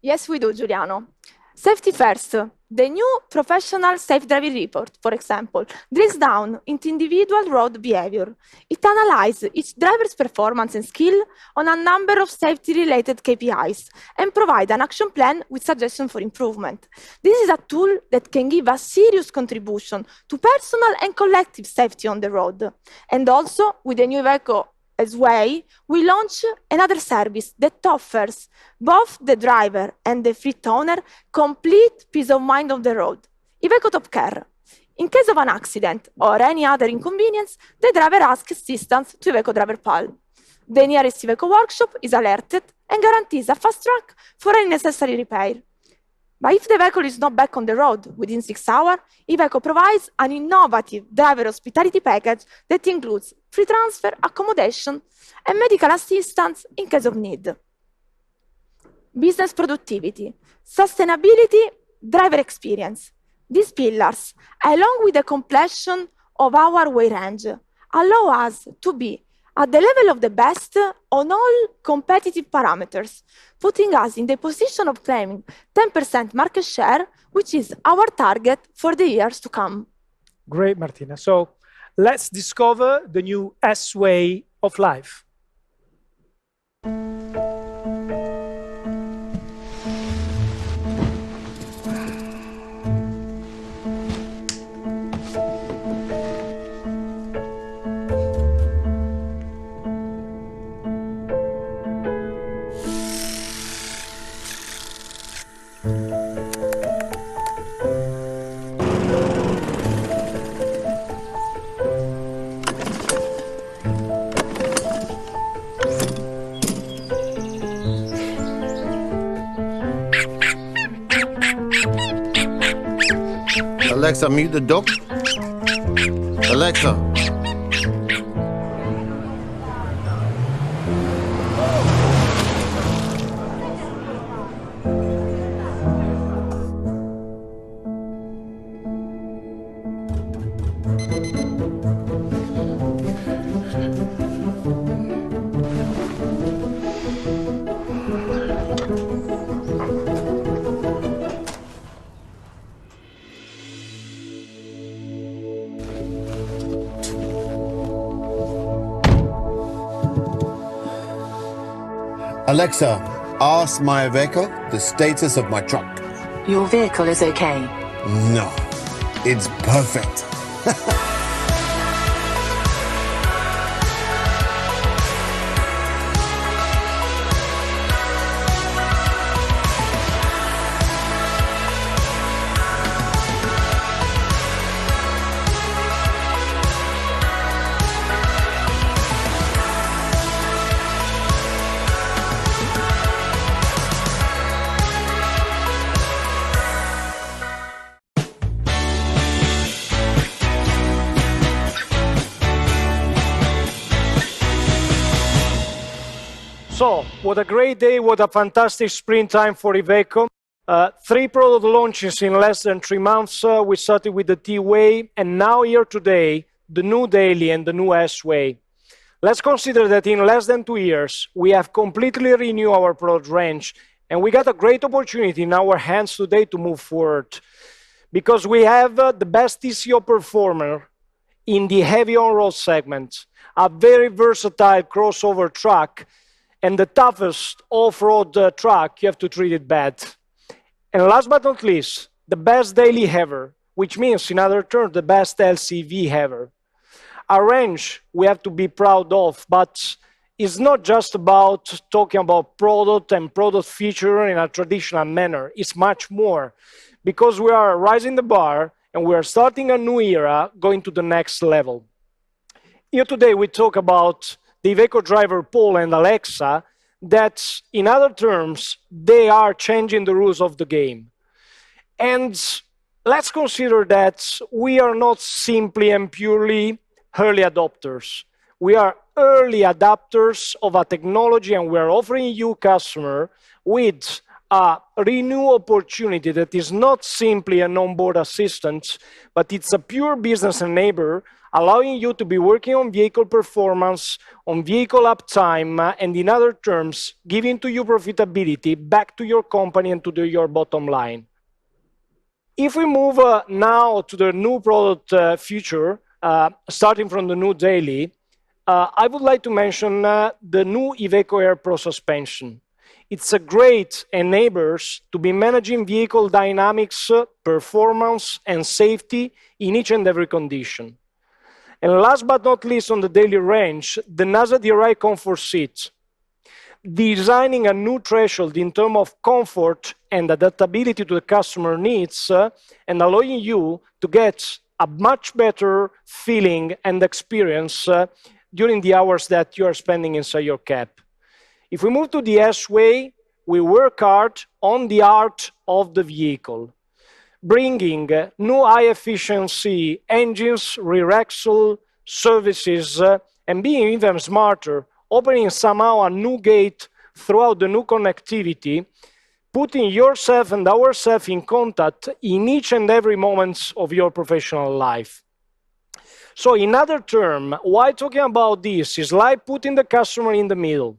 H: Yes, we do, Giuliano. Safety first. The new professional safe driving report, for example, drills down into individual road behavior. It analyzes each driver's performance and skill on a number of safety-related KPIs and provides an action plan with suggestions for improvement. This is a tool that can give a serious contribution to personal and collective safety on the road. And also, with the new IVECO S-Way, we launch another service that offers both the driver and the fleet owner complete peace of mind on the road. Iveco Top Care. In case of an accident or any other inconvenience, the driver asks assistance to Iveco Driver Pal. The nearest Iveco workshop is alerted and guarantees a fast track for any necessary repair. But if the vehicle is not back on the road within 6 hours, Iveco provides an innovative driver hospitality package that includes free transfer, accommodation, and medical assistance in case of need. Business productivity, sustainability, driver experience. These pillars, along with the completion of our way range, allow us to be at the level of the best on all competitive parameters, putting us in the position of claiming 10% market share, which is our target for the years to come.
I: Great, Martina. So let's discover the new S-Way of life.
J: Alexa, mute the dog. Alexa. Alexa, ask my Veiko the status of my truck.
B: Your vehicle is okay.
J: No, it's perfect.
I: So, what a great day, what a fantastic springtime for Iveco. 3 product launches in less than 3 months. We started with the T-Way, and now here today, the new Daily and the new S-Way. Let's consider that in less than 2 years, we have completely renewed our product range, and we got a great opportunity in our hands today to move forward. Because we have the best TCO performer in the heavy on-road segment, a very versatile crossover truck, and the toughest off-road truck, you have to treat it bad. And last but not least, the best daily ever, which means, in other terms, the best LCV ever. A range we have to be proud of, but it's not just about talking about product and product feature in a traditional manner. It's much more, because we are raising the bar and we are starting a new era, going to the next level. Here today we talk about the Iveco driver Paul and Alexa, that in other terms, they are changing the rules of the game. And let's consider that we are not simply and purely early adopters. We are early adopters of a technology, and we are offering you, customer, with a renewed opportunity that is not simply an onboard assistant, but it's a pure business enabler, allowing you to be working on vehicle performance, on vehicle uptime, and in other terms, giving to you profitability back to your company and to your bottom line. If we move now to the new product future, starting from the new Daily, I would like to mention the new Eveco Air Pro Suspension. It's a great enabler to be managing vehicle dynamics, performance, and safety in each and every condition. And last but not least on the Daily range, the NASA DRI comfort seat, designing a new threshold in terms of comfort and adaptability to the customer needs, and allowing you to get a much better feeling and experience during the hours that you are spending inside your cab. If we move to the S-Way, we work hard on the art of the vehicle, bringing new high-efficiency engines, rear axle, services, and being even smarter, opening somehow a new gate throughout the new connectivity, putting yourself and ourselves in contact in each and every moment of your professional life. So in other terms, why talking about this is like putting the customer in the middle.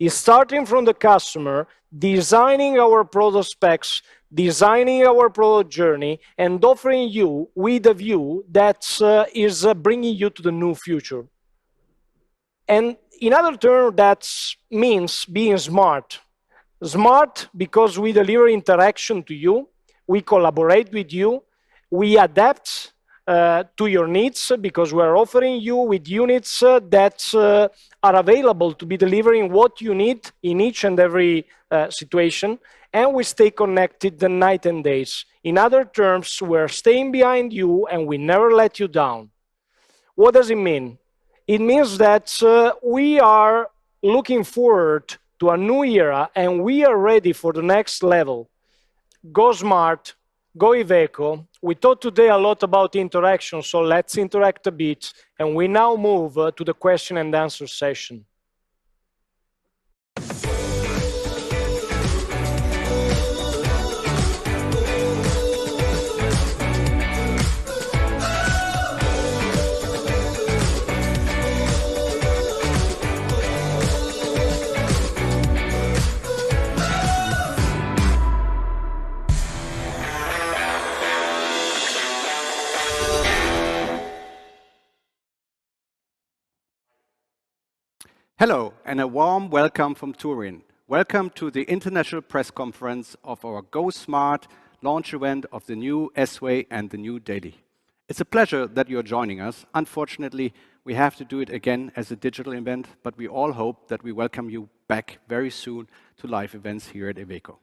I: Is starting from the customer, designing our product specs, designing our product journey, and offering you with a view that is bringing you to the new future. And in other terms, that means being smart. Smart because we deliver interaction to you, we collaborate with you, we adapt to your needs because we're offering you with units that are available to be delivering what you need in each and every situation, and we stay connected the night and days. In other terms, we're staying behind you and we never let you down. What does it mean? It means that we are looking forward to a new era and we are ready for the next level. Go smart, go Iveco. We talked today a lot about interaction, so let's interact a bit. And we now move to the question and answer session.
A: Hello, and a warm welcome from Turin. Welcome to the international press conference of our Go Smart launch event of the new S-Way and the new Daily. It's a pleasure that you're joining us. Unfortunately, we have to do it again as a digital event, but we all hope that we welcome you back very soon to live events here at Iveco.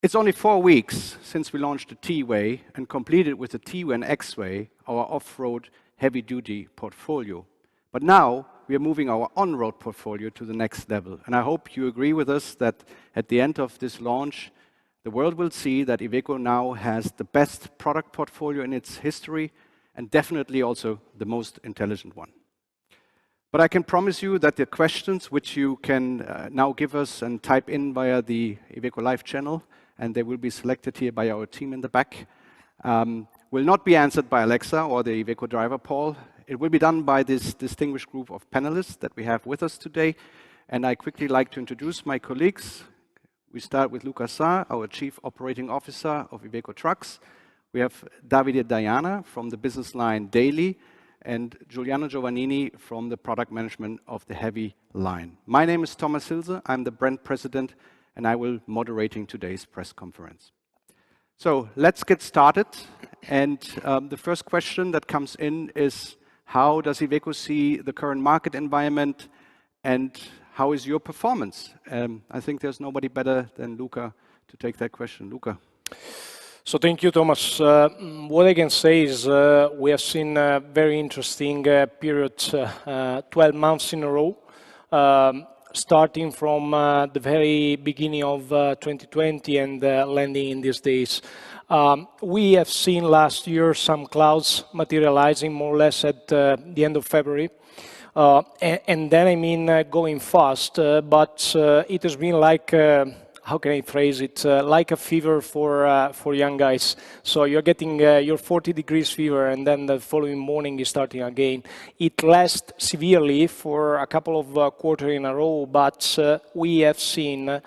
A: It's only 4 weeks since we launched the T-Way and completed with the T-Way and X-Way, our off-road heavy-duty portfolio. But now we are moving our on-road portfolio to the next level. And I hope you agree with us that at the end of this launch, the world will see that Iveco now has the best product portfolio in its history and definitely also the most intelligent one. But I can promise you that the questions which you can now give us and type in via the IVECO Live Channel, and they will be selected here by our team in the back, will not be answered by Alexa or the IVECO driver, Paul. It will be done by this distinguished group of panelists that we have with us today. And I quickly like to introduce my colleagues. We start with Luca Sa, our Chief Operating Officer of IVECO Trucks. We have Davide Diana from the business line Daily, and Giuliano Giovannini from the product management of the heavy line. My name is Thomas Hilse. I'm the brand president, and I will moderating today's press conference. So let's get started. And the first question that comes in is, how does IVECO see the current market environment, and how is your performance? I think there's nobody better than Luca to take that question. Luca.
I: So thank you, Thomas. What I can say is we have seen a very interesting period, 12 months in a row, starting from the very beginning of 2020 and landing in these days. We have seen last year some clouds materializing more or less at the end of February. And then, I mean, going fast, but it has been like how can I phrase it, like a fever for young guys. So you're getting your 40 degrees fever, and then the following morning is starting again. It lasts severely for a couple of quarters in a row, but we have seen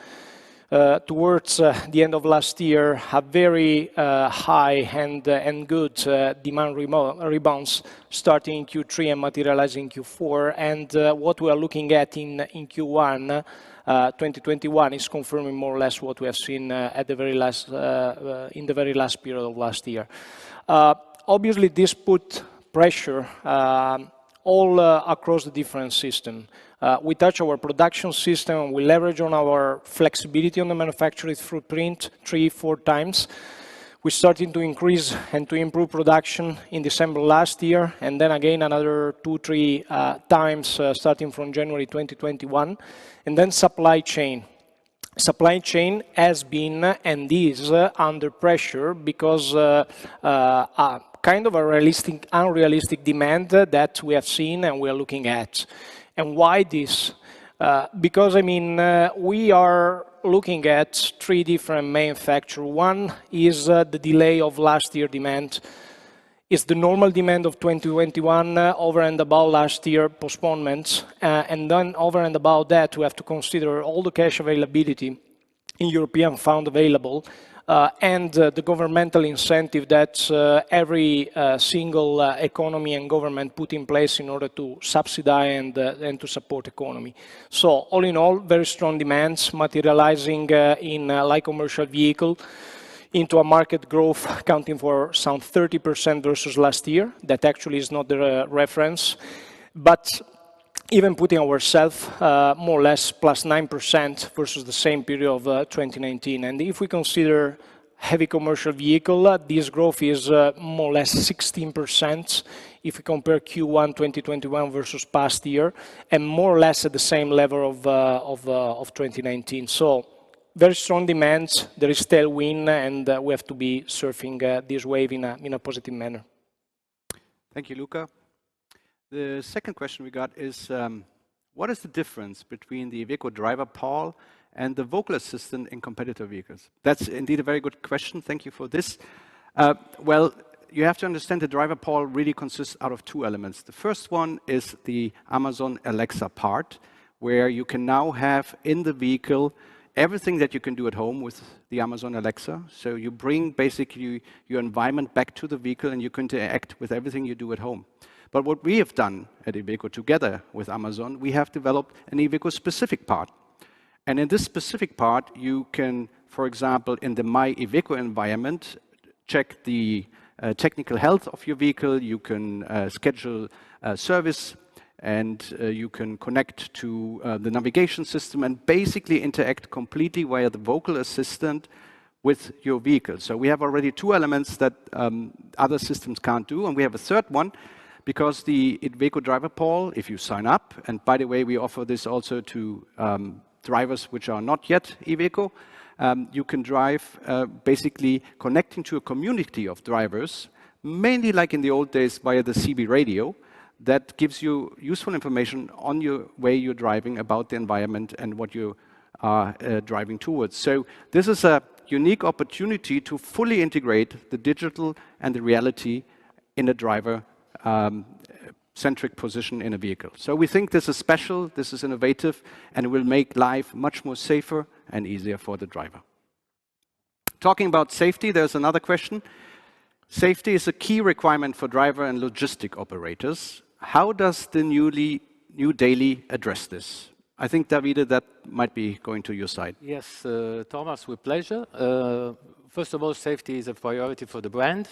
I: towards the end of last year a very high and good demand rebounds starting in Q3 and materializing in Q4. And what we are looking at in Q1 2021 is confirming more or less what we have seen at the very last in the very last period of last year. Obviously, this put pressure all across the different system. We touch our production system, we leverage on our flexibility on the manufacturing footprint 3-4 times. We started to increase and to improve production in December last year, and then again another 2-3 times starting from January 2021. And then supply chain. Supply chain has been and is under pressure because kind of a unrealistic demand that we have seen and we are looking at. And why this? Because, I mean, we are looking at 3 different main factors. One is the delay of last year demand. It's the normal demand of 2021 over and above last year postponements. And then over and above that, we have to consider all the cash availability in European fund available and the governmental incentive that every single economy and government put in place in order to subsidize and to support economy. So all in all, very strong demands materializing in light commercial vehicle into a market growth accounting for some 30% versus last year. That actually is not the reference, but even putting ourselves more or less plus 9% versus the same period of 2019. And if we consider heavy commercial vehicle, this growth is more or less 16% if we compare Q1 2021 versus past year, and more or less at the same level of 2019. So very strong demands, there is tailwind, and we have to be surfing this wave in a positive manner.
A: Thank you, Luca. The second question we got is, what is the difference between the IVECO driver Paul and the vocal assistant in competitor vehicles? That's indeed a very good question. Thank you for this. Well, you have to understand the driver Paul really consists out of 2 elements. The first one is the Amazon Alexa part, where you can now have in the vehicle everything that you can do at home with the Amazon Alexa. So you bring basically your environment back to the vehicle and you can interact with everything you do at home. But what we have done at IVECO together with Amazon, we have developed an IVECO specific part. And in this specific part, you can, for example, in the My IVECO environment, check the technical health of your vehicle, you can schedule service, and you can connect to the navigation system and basically interact completely via the vocal assistant with your vehicle. So we have already 2 elements that other systems can't do, and we have a third one, because the IVECO driver Paul, if you sign up, and by the way, we offer this also to drivers which are not yet IVECO, you can drive basically connecting to a community of drivers, mainly like in the old days via the CB radio, that gives you useful information on your way you're driving, about the environment and what you are driving towards. So this is a unique opportunity to fully integrate the digital and the reality in a driver-centric position in a vehicle. So we think this is special, this is innovative, and it will make life much more safer and easier for the driver. Talking about safety, there's another question. Safety is a key requirement for driver and logistic operators. How does the new Daily address this? I think, Davide, that might be going to your side.
K: Yes, Thomas, with pleasure. First of all, safety is a priority for the brand,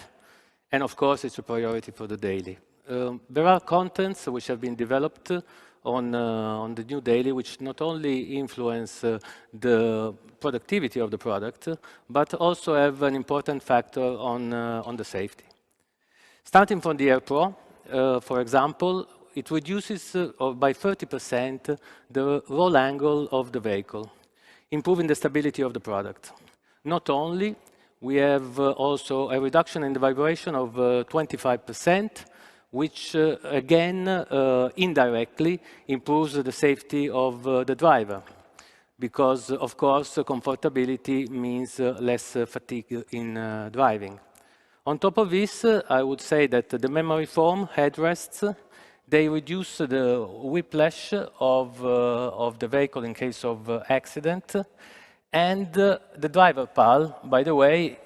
K: and of course, it's a priority for the Daily. There are contents which have been developed on the new Daily, which not only influence the productivity of the product, but also have an important factor on the safety. Starting from the Air Pro, for example, it reduces by 30% the roll angle of the vehicle, improving the stability of the product. Not only, we have also a reduction in the vibration of 25%, which again, indirectly improves the safety of the driver. Because, of course, comfortability means less fatigue in driving. On top of this, I would say that the memory foam headrests, they reduce the whiplash of the vehicle in case of accident. And the driver PAL, by the way,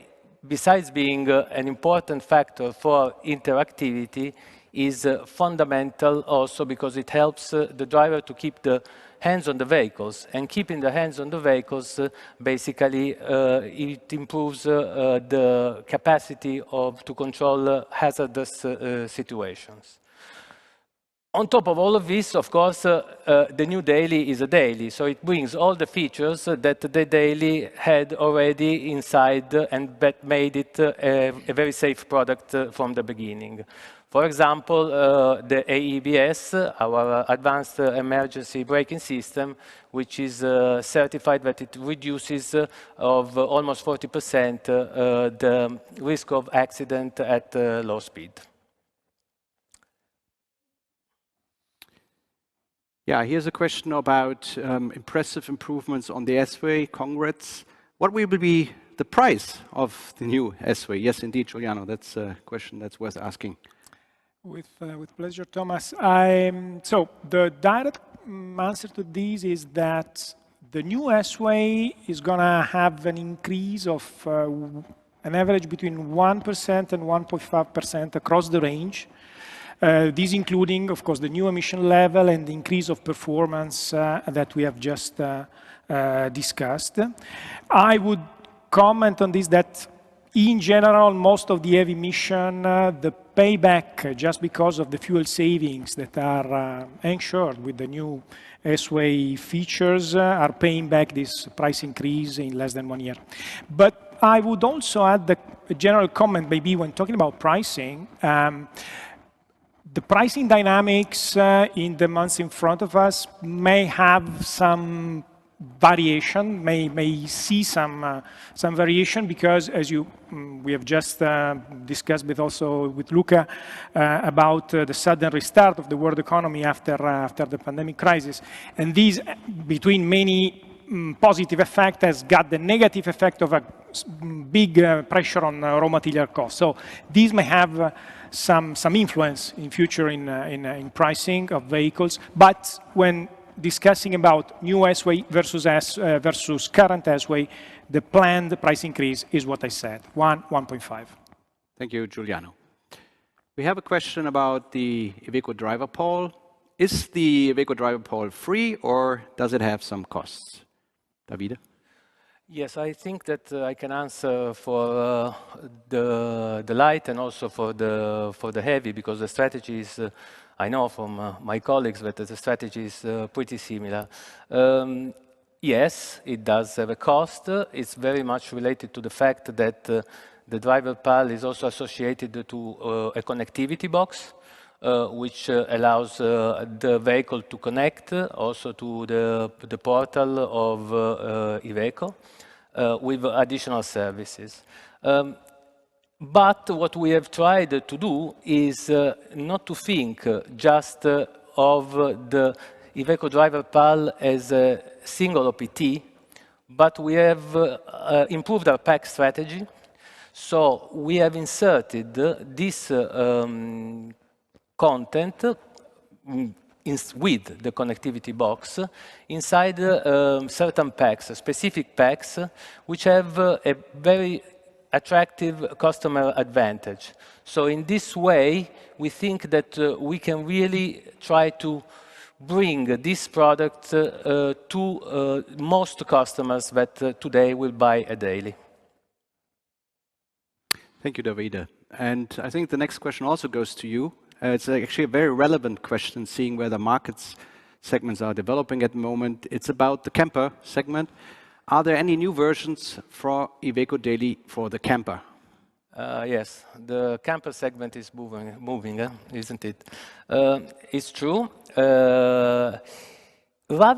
K: besides being an important factor for interactivity, is fundamental also because it helps the driver to keep the hands on the vehicles. And keeping the hands on the vehicles, basically, it improves the capacity to control hazardous situations. On top of all of this, of course, the new Daily is a Daily, so it brings all the features that the Daily had already inside and that made it a very safe product from the beginning. For example, the AEBS, our Advanced Emergency Braking System, which is certified that it reduces of almost 40% the risk of accident at low speed.
A: Yeah, here's a question about impressive improvements on the S-Way. Congrats. What will be the price of the new S-Way? Yes, indeed, Giuliano, that's a question that's worth asking.
I: With pleasure, Thomas. So the direct answer to this is that the new S-Way is going to have an increase of an average between 1% and 1.5% across the range. These including, of course, the new emission level and the increase of performance that we have just discussed. I would comment on this that in general, most of the heavy emission, the payback, just because of the fuel savings that are ensured with the new S-Way features, are paying back this price increase in less than 1 year. But I would also add a general comment, maybe when talking about pricing, the pricing dynamics in the months in front of us may have some variation, may see some variation because, as we have just discussed also with Luca about the sudden restart of the world economy after the pandemic crisis, and these, between many positive effects, has got the negative effect of a big pressure on raw material costs. So these may have some influence in future in pricing of vehicles, but when discussing about new S-Way versus current S-Way, the planned price increase is what I said, 1.5.
A: Thank you, Giuliano. We have a question about the Iveco driver pole. Is the Iveco driver pole free or does it have some costs? Davide?
K: Yes, I think that I can answer for the light and also for the heavy, because the strategy is, I know from my colleagues that the strategy is pretty similar. Yes, it does have a cost. It's very much related to the fact that the driver PAL is also associated to a connectivity box, which allows the vehicle to connect also to the portal of Iveco with additional services. But what we have tried to do is not to think just of the Iveco driver PAL as a single OPT, but we have improved our pack strategy. So we have inserted this content with the connectivity box inside certain packs, specific packs, which have a very attractive customer advantage. So in this way, we think that we can really try to bring this product to most customers that today will buy a daily.
A: Thank you, Davide. And I think the next question also goes to you. It's actually a very relevant question, seeing where the markets segments are developing at the moment. It's about the camper segment. Are there any new versions for Iveco Daily for the camper?
K: Yes, the camper segment is moving, isn't it? It's true. Rather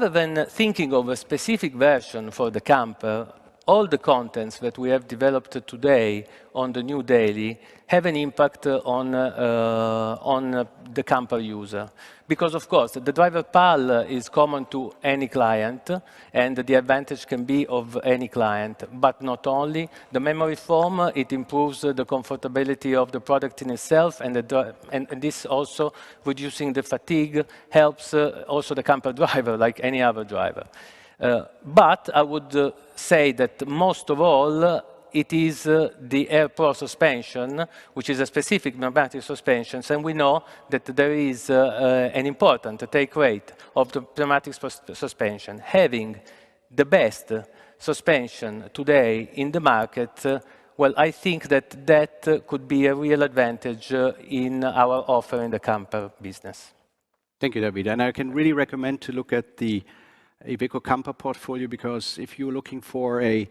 K: than thinking of a specific version for the camper, all the contents that we have developed today on the new daily have an impact on the camper user. Because, of course, the driver PAL is common to any client, and the advantage can be of any client. But not only. The memory foam, it improves the comfortability of the product in itself, and this also, reducing the fatigue, helps also the camper driver, like any other driver. But I would say that most of all, it is the Air Pro Suspension, which is a specific pneumatic suspension, and we know that there is an important take rate of the pneumatic suspension. Having the best suspension today in the market, well, I think that that could be a real advantage in our offer in the camper business.
A: Thank you, David. And I can really recommend to look at the Iveco camper portfolio, because if you're looking for a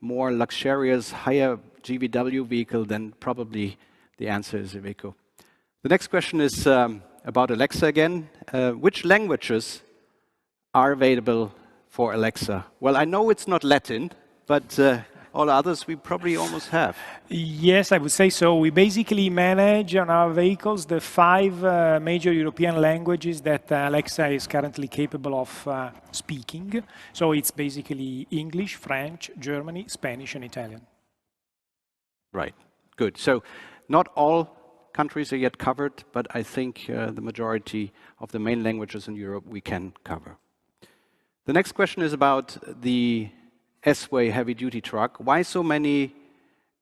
A: more luxurious, higher GVW vehicle, then probably the answer is Iveco. The next question is about Alexa again. Which languages are available for Alexa? Well, I know it's not Latin, but all others we probably almost have.
I: Yes, I would say so. We basically manage on our vehicles the 5 major European languages that Alexa is currently capable of speaking. So it's basically English, French, German, Spanish, and Italian.
A: Right, good. So not all countries are yet covered, but I think the majority of the main languages in Europe we can cover. The next question is about the S-Way heavy-duty truck. Why so many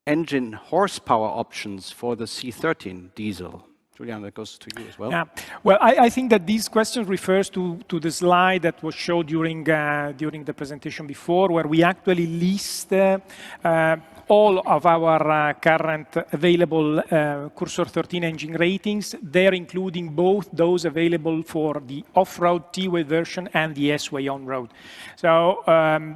A: engine horsepower options for the C13 diesel? Julian, that goes to you as well.
I: Yeah. Well, I think that this question refers to the slide that was showed during the presentation before, where we actually list all of our current available Cursor 13 engine ratings, there including both those available for the off-road T-Way version and the S-Way on-road. So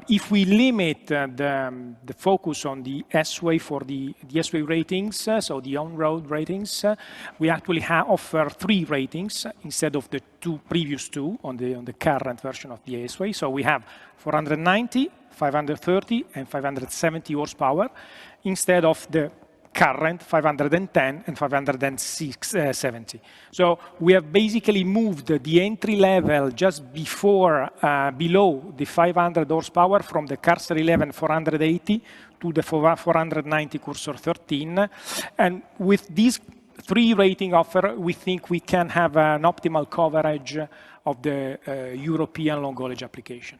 I: if we limit the focus on the S-Way for the S-Way ratings, so the on-road ratings, we actually offer 3 ratings instead of the previous two on the current version of the S-Way. So we have 490, 530 and 570 horsepower instead of the current 510 and 570. So we have basically moved the entry level just below the 500 horsepower from the Cursor 11 480 to the 490 Cursor 13. And with these 3 rating offer, we think we can have an optimal coverage of the European long haulage application.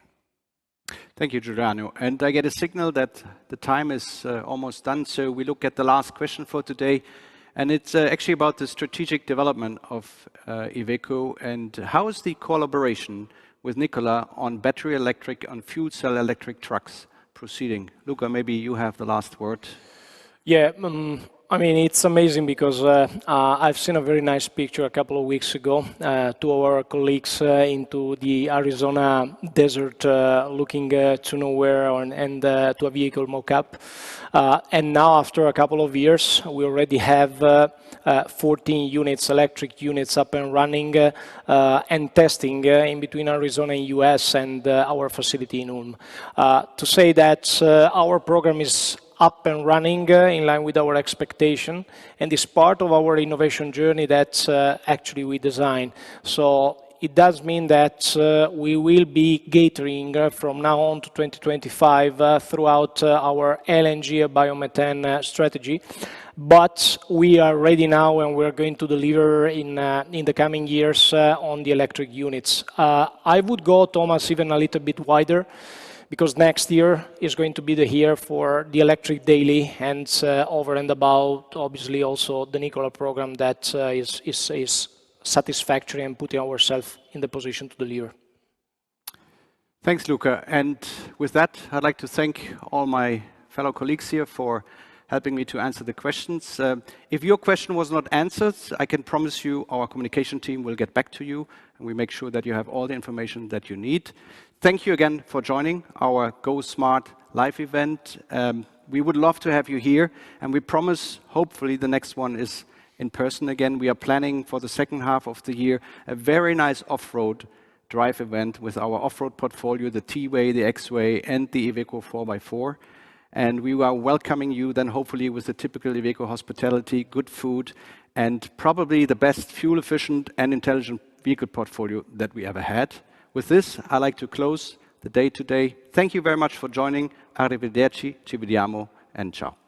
A: Thank you, Giuliano. And I get a signal that the time is almost done, so we look at the last question for today. And it's actually about the strategic development of Iveco, and how is the collaboration with Nicola on battery electric, on fuel cell electric trucks proceeding? Luca, maybe you have the last word.
L: Yeah, I mean, it's amazing because I've seen a very nice picture a couple of weeks ago. 2 of our colleagues into the Arizona desert looking to nowhere and to a vehicle mock-up. And now, after a couple of years, we already have 14 units, electric units up and running and testing in between Arizona and US and our facility in Ulm. To say that our program is up and running in line with our expectation, and is part of our innovation journey that actually we designed. So it does mean that we will be catering from now on to 2025 throughout our LNG biomethane strategy. But we are ready now, and we're going to deliver in the coming years on the electric units. I would go, Thomas, even a little bit wider, because next year is going to be the year for the electric daily, and over and about, obviously, also the Nikola program that is satisfactory and putting ourselves in the position to deliver.
A: Thanks, Luca. And with that, I'd like to thank all my fellow colleagues here for helping me to answer the questions. If your question was not answered, I can promise you our communication team will get back to you, and we make sure that you have all the information that you need. Thank you again for joining our Go Smart live event. We would love to have you here, and we promise, hopefully, the next one is in person again. We are planning for the second half of the year a very nice off-road drive event with our off-road portfolio, the T-Way, the X-Way, and the Iveco 4x4. And we are welcoming you then hopefully with the typical Iveco hospitality, good food, and probably the best fuel-efficient and intelligent vehicle portfolio that we ever had. With this, I'd like to close the day today. Thank you very much for joining. Arrivederci, ci vediamo, and ciao.